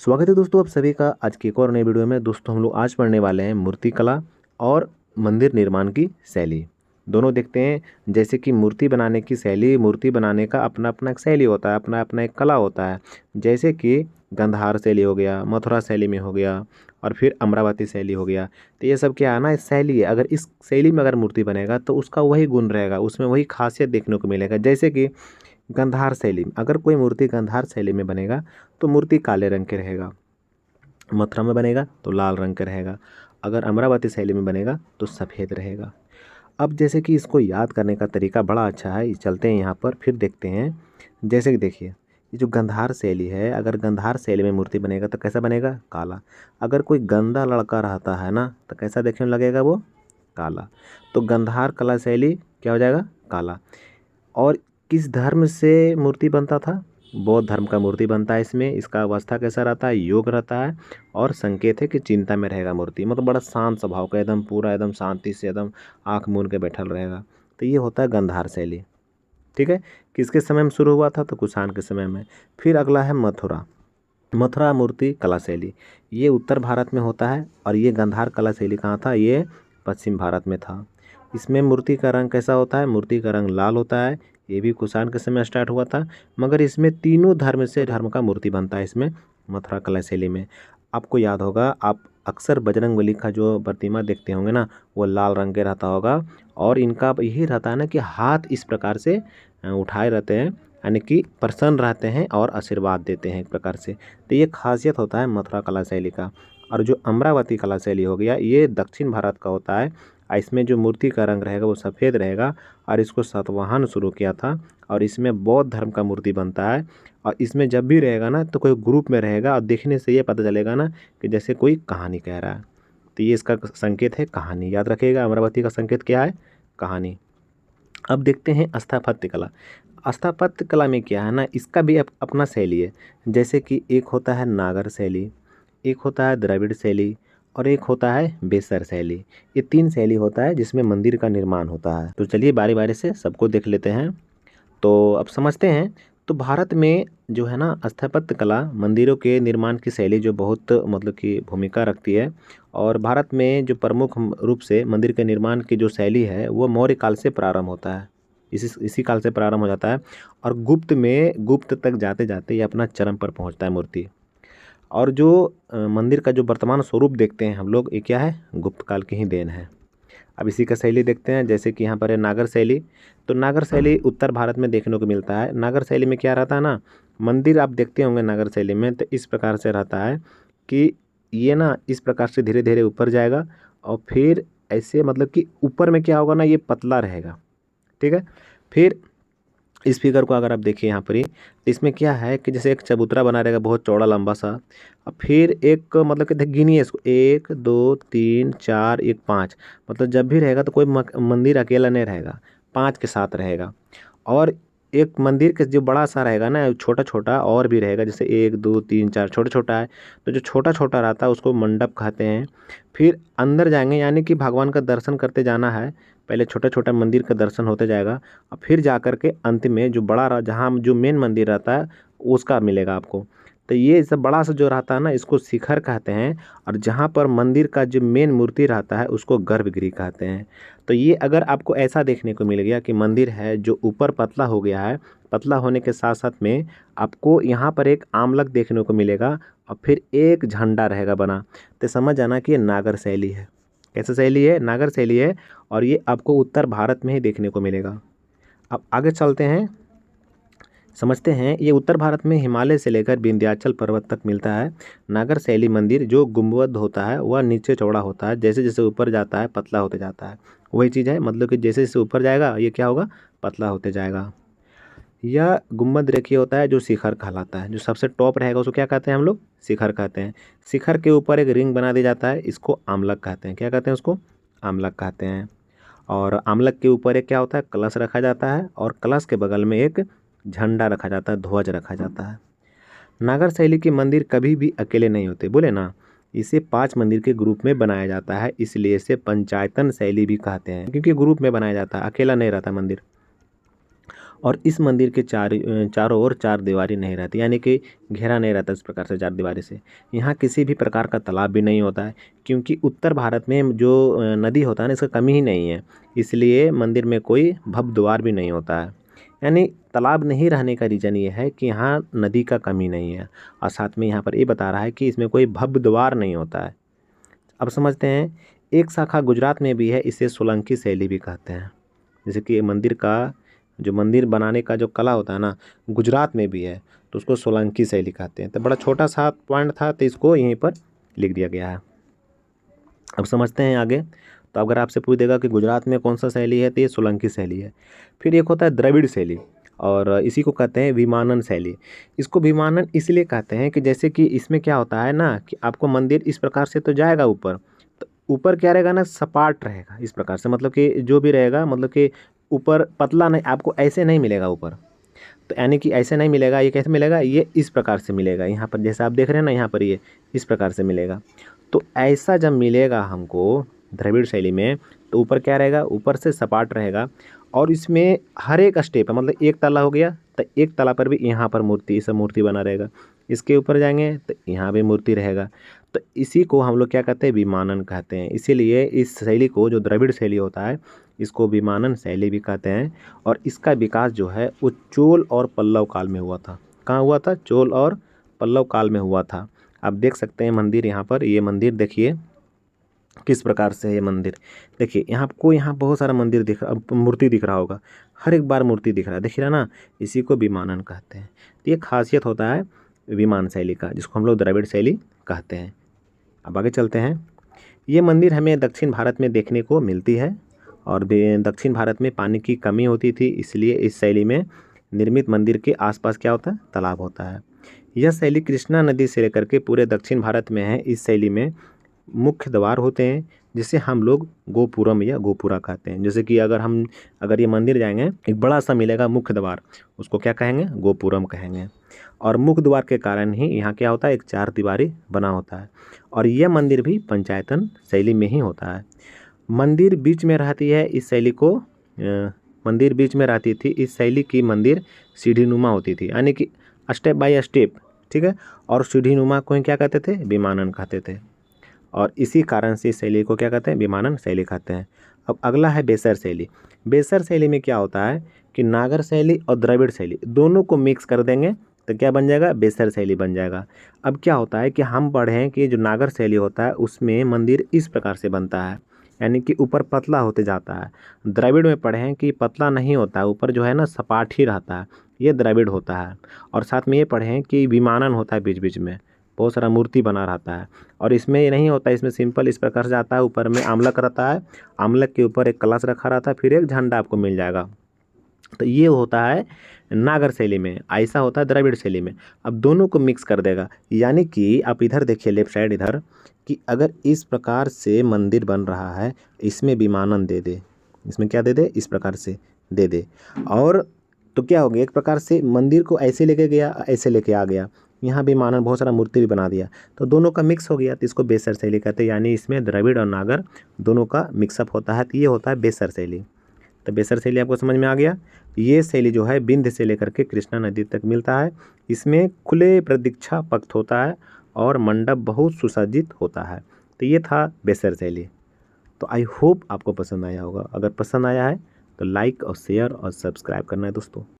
स्वागत है दोस्तों आप सभी का आज की एक और नई वीडियो में। दोस्तों हम लोग आज पढ़ने वाले हैं मूर्ति कला और मंदिर निर्माण की शैली। दोनों देखते हैं। जैसे कि मूर्ति बनाने की शैली, मूर्ति बनाने का अपना अपना एक शैली होता है, अपना अपना एक कला होता है। जैसे कि गंधार शैली हो गया, मथुरा शैली में हो गया, और फिर अमरावती शैली हो गया। तो ये सब क्या है ना, इस शैली है। अगर इस शैली में अगर मूर्ति बनेगा तो उसका वही गुण रहेगा, उसमें वही खासियत देखने को मिलेगा। जैसे कि गंधार शैली में अगर कोई मूर्ति गंधार शैली में बनेगा तो मूर्ति काले रंग के रहेगा। मथुरा में बनेगा तो लाल रंग का रहेगा। अगर अमरावती शैली में बनेगा तो सफ़ेद रहेगा। अब जैसे कि इसको याद करने का तरीका बड़ा अच्छा है, चलते हैं यहाँ पर फिर देखते हैं। जैसे कि देखिए, ये जो गंधार शैली है, अगर गंधार शैली में मूर्ति बनेगा तो कैसा बनेगा? काला। अगर कोई गंदा लड़का रहता है ना तो कैसा देखने में लगेगा? वो काला। तो गंधार कला शैली क्या हो जाएगा? काला। और किस धर्म से मूर्ति बनता था? बौद्ध धर्म का मूर्ति बनता है। इसमें इसका अवस्था कैसा रहता है? योग रहता है। और संकेत है कि चिंता में रहेगा मूर्ति, मतलब बड़ा शांत स्वभाव का, एकदम पूरा एकदम शांति से एकदम आँख मूंद के बैठल रहेगा। तो ये होता है गंधार शैली। ठीक है। किसके समय में शुरू हुआ था? तो कुषाण के समय में। फिर अगला है मथुरा। मथुरा मूर्ति कला शैली, ये उत्तर भारत में होता है। और ये गंधार कला शैली कहाँ था? ये पश्चिम भारत में था। इसमें मूर्ति का रंग कैसा होता है? मूर्ति का रंग लाल होता है। ये भी कुषाण के समय स्टार्ट हुआ था। मगर इसमें तीनों धर्म से धर्म का मूर्ति बनता है इसमें, मथुरा कला शैली में। आपको याद होगा, आप अक्सर बजरंगबली का जो प्रतिमा देखते होंगे ना, वो लाल रंग के रहता होगा। और इनका यही रहता है ना कि हाथ इस प्रकार से उठाए रहते हैं, यानी कि प्रसन्न रहते हैं और आशीर्वाद देते हैं एक प्रकार से। तो ये खासियत होता है मथुरा कला शैली का। और जो अमरावती कला शैली हो गया, ये दक्षिण भारत का होता है। इसमें जो मूर्ति का रंग रहेगा वो सफ़ेद रहेगा। और इसको सातवाहन शुरू किया था। और इसमें बौद्ध धर्म का मूर्ति बनता है। और इसमें जब भी रहेगा ना तो कोई ग्रुप में रहेगा, और देखने से ये पता चलेगा ना कि जैसे कोई कहानी कह रहा है। तो ये इसका संकेत है कहानी। याद रखिएगा, अमरावती का संकेत क्या है? कहानी। अब देखते हैं स्थापत्य कला। स्थापत्य कला में क्या है ना, इसका भी अपना शैली है। जैसे कि एक होता है नागर शैली, एक होता है द्रविड़ शैली, और एक होता है बेसर शैली। ये तीन शैली होता है जिसमें मंदिर का निर्माण होता है। तो चलिए बारी बारी से सबको देख लेते हैं। तो अब समझते हैं। तो भारत में जो है ना, स्थापत्य कला मंदिरों के निर्माण की शैली जो बहुत मतलब कि भूमिका रखती है। और भारत में जो प्रमुख रूप से मंदिर के निर्माण की जो शैली है वो मौर्य काल से प्रारंभ होता है। इसी काल से प्रारंभ हो जाता है। और गुप्त तक जाते जाते ये अपना चरम पर पहुंचता है मूर्ति। और जो मंदिर का जो वर्तमान स्वरूप देखते हैं हम लोग, ये क्या है? गुप्त काल की ही देन है। अब इसी का शैली देखते हैं। जैसे कि यहाँ पर है नागर शैली। तो नागर शैली उत्तर भारत में देखने को मिलता है। नागर शैली में क्या रहता है ना, मंदिर आप देखते होंगे नागर शैली में, तो इस प्रकार से रहता है कि ये ना इस प्रकार से धीरे धीरे ऊपर जाएगा। और फिर ऐसे मतलब कि ऊपर में क्या होगा ना, ये पतला रहेगा। ठीक है। फिर इस फिगर को अगर आप देखिए यहाँ पर ही, तो इसमें क्या है कि जैसे एक चबूतरा बना रहेगा बहुत चौड़ा लंबा सा। और फिर एक मतलब कि गिनिए इसको, 1 2 3 4 1 5, मतलब जब भी रहेगा तो कोई मंदिर अकेला नहीं रहेगा, 5 के साथ रहेगा। और एक मंदिर के जो बड़ा सा रहेगा ना, छोटा छोटा और भी रहेगा, जैसे 1 2 3 4 छोटा छोटा है। तो जो छोटा छोटा रहता है उसको मंडप कहते हैं। फिर अंदर जाएंगे, यानी कि भगवान का दर्शन करते जाना है। पहले छोटा छोटा मंदिर का दर्शन होते जाएगा, और फिर जा कर के अंत में जो जहाँ जो मेन मंदिर रहता है उसका मिलेगा आपको। तो ये सब बड़ा सा जो रहता है ना, इसको शिखर कहते हैं। और जहाँ पर मंदिर का जो मेन मूर्ति रहता है उसको गर्भगृह कहते हैं। तो ये अगर आपको ऐसा देखने को मिल गया कि मंदिर है जो ऊपर पतला हो गया है, पतला होने के साथ साथ में आपको यहाँ पर एक आमलक देखने को मिलेगा, और फिर एक झंडा रहेगा बना, तो समझ जाना कि ये नागर शैली है। कैसे शैली है? नागर शैली है। और ये आपको उत्तर भारत में ही देखने को मिलेगा। अब आगे चलते हैं, समझते हैं। ये उत्तर भारत में हिमालय से लेकर विंध्याचल पर्वत तक मिलता है। नागर शैली मंदिर जो गुंबद होता है वह नीचे चौड़ा होता है, जैसे जैसे ऊपर जाता है पतला होते जाता है। वही चीज़ है, मतलब कि जैसे जैसे ऊपर जाएगा ये क्या होगा? पतला होते जाएगा। यह गुंबद रेखीय होता है जो शिखर कहलाता है। जो सबसे टॉप रहेगा उसको क्या कहते हैं हम लोग? शिखर कहते हैं। शिखर के ऊपर एक रिंग बना दिया जाता है, इसको आमलक कहते हैं। क्या कहते हैं उसको? आमलक कहते हैं। और आमलक के ऊपर एक क्या होता है? कलश रखा जाता है। और कलश के बगल में एक झंडा रखा जाता है, ध्वज रखा जाता है। नागर शैली के मंदिर कभी भी अकेले नहीं होते, बोले ना। इसे 5 मंदिर के ग्रुप में बनाया जाता है, इसलिए इसे पंचायतन शैली भी कहते हैं, क्योंकि ग्रुप में बनाया जाता है, अकेला नहीं रहता मंदिर। और इस मंदिर के चारों ओर चार दीवारी नहीं रहती, यानी कि घेरा नहीं रहता इस प्रकार से चार दीवारी से। यहाँ किसी भी प्रकार का तालाब भी नहीं होता है, क्योंकि उत्तर भारत में जो नदी होता है ना, इसका कमी ही नहीं है, इसलिए मंदिर में कोई भव्य द्वार भी नहीं होता है। यानी तालाब नहीं रहने का रीज़न ये है कि यहाँ नदी का कमी नहीं है, और साथ में यहाँ पर ये बता रहा है कि इसमें कोई भव्य द्वार नहीं होता है। अब समझते हैं, एक शाखा गुजरात में भी है, इसे सोलंकी शैली भी कहते हैं। जैसे कि मंदिर का जो मंदिर बनाने का जो कला होता है ना, गुजरात में भी है, तो उसको सोलंकी शैली कहते हैं। तो बड़ा छोटा सा पॉइंट था, तो इसको यहीं पर लिख दिया गया है। अब समझते हैं आगे। तो अगर आपसे पूछ देगा कि गुजरात में कौन सा शैली है, तो ये सोलंकी शैली है। फिर एक होता है द्रविड़ शैली, और इसी को कहते हैं विमानन शैली। इसको विमानन इसलिए कहते हैं कि जैसे कि इसमें क्या होता है ना, कि आपको मंदिर इस प्रकार से तो जाएगा ऊपर, तो ऊपर क्या रहेगा ना, सपाट रहेगा इस प्रकार से, मतलब कि जो भी रहेगा, मतलब कि ऊपर पतला नहीं, आपको ऐसे नहीं मिलेगा ऊपर। तो यानी कि ऐसे नहीं मिलेगा, ये कैसे मिलेगा, ये इस प्रकार से मिलेगा। यहाँ पर जैसे आप देख रहे हैं ना, यहाँ पर ये इस प्रकार से मिलेगा। तो ऐसा जब मिलेगा हमको द्रविड़ शैली में, तो ऊपर क्या रहेगा, ऊपर से सपाट रहेगा, और इसमें हर एक स्टेप है, मतलब एक तला हो गया तो एक तला पर भी यहाँ पर मूर्ति, सब मूर्ति बना रहेगा। इसके ऊपर जाएंगे तो यहाँ भी मूर्ति रहेगा। तो इसी को हम लोग क्या कहते हैं, विमानन कहते हैं। इसीलिए इस शैली को, जो द्रविड़ शैली होता है, इसको विमानन शैली भी कहते हैं। और इसका विकास जो है वो चोल और पल्लव काल में हुआ था। कहाँ हुआ था, चोल और पल्लव काल में हुआ था। आप देख सकते हैं मंदिर, यहाँ पर ये मंदिर देखिए किस प्रकार से है। ये मंदिर देखिए, यहाँ आपको यहाँ बहुत सारा मंदिर दिख रहा, मूर्ति दिख रहा होगा, हर एक बार मूर्ति दिख रहा है, दिख रहा है ना। इसी को विमानन कहते हैं। तो ये खासियत होता है विमान शैली का, जिसको हम लोग द्रविड़ शैली कहते हैं। अब आगे चलते हैं। ये मंदिर हमें दक्षिण भारत में देखने को मिलती है, और दक्षिण भारत में पानी की कमी होती थी, इसलिए इस शैली में निर्मित मंदिर के आसपास क्या होता है, तालाब होता है। यह शैली कृष्णा नदी से लेकर के पूरे दक्षिण भारत में है। इस शैली में मुख्य द्वार होते हैं, जिसे हम लोग गोपुरम या गोपुरा कहते हैं। जैसे कि अगर ये मंदिर जाएंगे, एक बड़ा सा मिलेगा मुख्य द्वार, उसको क्या कहेंगे, गोपुरम कहेंगे। और मुख्य द्वार के कारण ही यहाँ क्या होता है, एक चार दीवारी बना होता है। और यह मंदिर भी पंचायतन शैली में ही होता है। मंदिर बीच में रहती है, इस शैली को मंदिर बीच में रहती थी। इस शैली की मंदिर सीढ़ीनुमा होती थी, यानी कि स्टेप बाय स्टेप, ठीक है। और सीढ़ीनुमा को क्या कहते थे, विमानन कहते थे। और इसी कारण से इस शैली को क्या कहते हैं, विमानन शैली कहते हैं। अब अगला है बेसर शैली। बेसर शैली में क्या होता है कि नागर शैली और द्रविड़ शैली दोनों को मिक्स कर देंगे तो क्या बन जाएगा, बेसर शैली बन जाएगा। अब क्या होता है कि हम पढ़ें कि जो नागर शैली होता है उसमें मंदिर इस प्रकार से बनता है, यानी कि ऊपर पतला होते जाता है। द्रविड़ में पढ़ें कि पतला नहीं होता है, ऊपर जो है ना सपाट ही रहता है, ये द्रविड़ होता है। और साथ में ये पढ़ें कि विमानन होता है, बीच बीच में बहुत सारा मूर्ति बना रहता है। और इसमें ये नहीं होता, इसमें सिंपल इस प्रकार से आता है, ऊपर में आमलक रहता है, आमलक के ऊपर एक कलश रखा रहता है, फिर एक झंडा आपको मिल जाएगा। तो ये होता है नागर शैली में, ऐसा होता है द्रविड़ शैली में। अब दोनों को मिक्स कर देगा, यानी कि आप इधर देखिए लेफ्ट साइड इधर, कि अगर इस प्रकार से मंदिर बन रहा है, इसमें विमानन दे दे, इसमें क्या दे दे, इस प्रकार से दे दे। और तो क्या हो गया, एक प्रकार से मंदिर को ऐसे लेके गया, ऐसे लेके आ गया, यहाँ भी मानन बहुत सारा मूर्ति भी बना दिया, तो दोनों का मिक्स हो गया, तो इसको बेसर शैली कहते हैं। यानी इसमें द्रविड़ और नागर दोनों का मिक्सअप होता है, तो ये होता है बेसर शैली। तो बेसर शैली आपको समझ में आ गया। ये शैली जो है विंध्य से लेकर के कृष्णा नदी तक मिलता है। इसमें खुले प्रतीक्षा पक्ष होता है और मंडप बहुत सुसज्जित होता है। तो ये था बेसर शैली। तो आई होप आपको पसंद आया होगा। अगर पसंद आया है तो लाइक और शेयर और सब्सक्राइब करना है दोस्तों।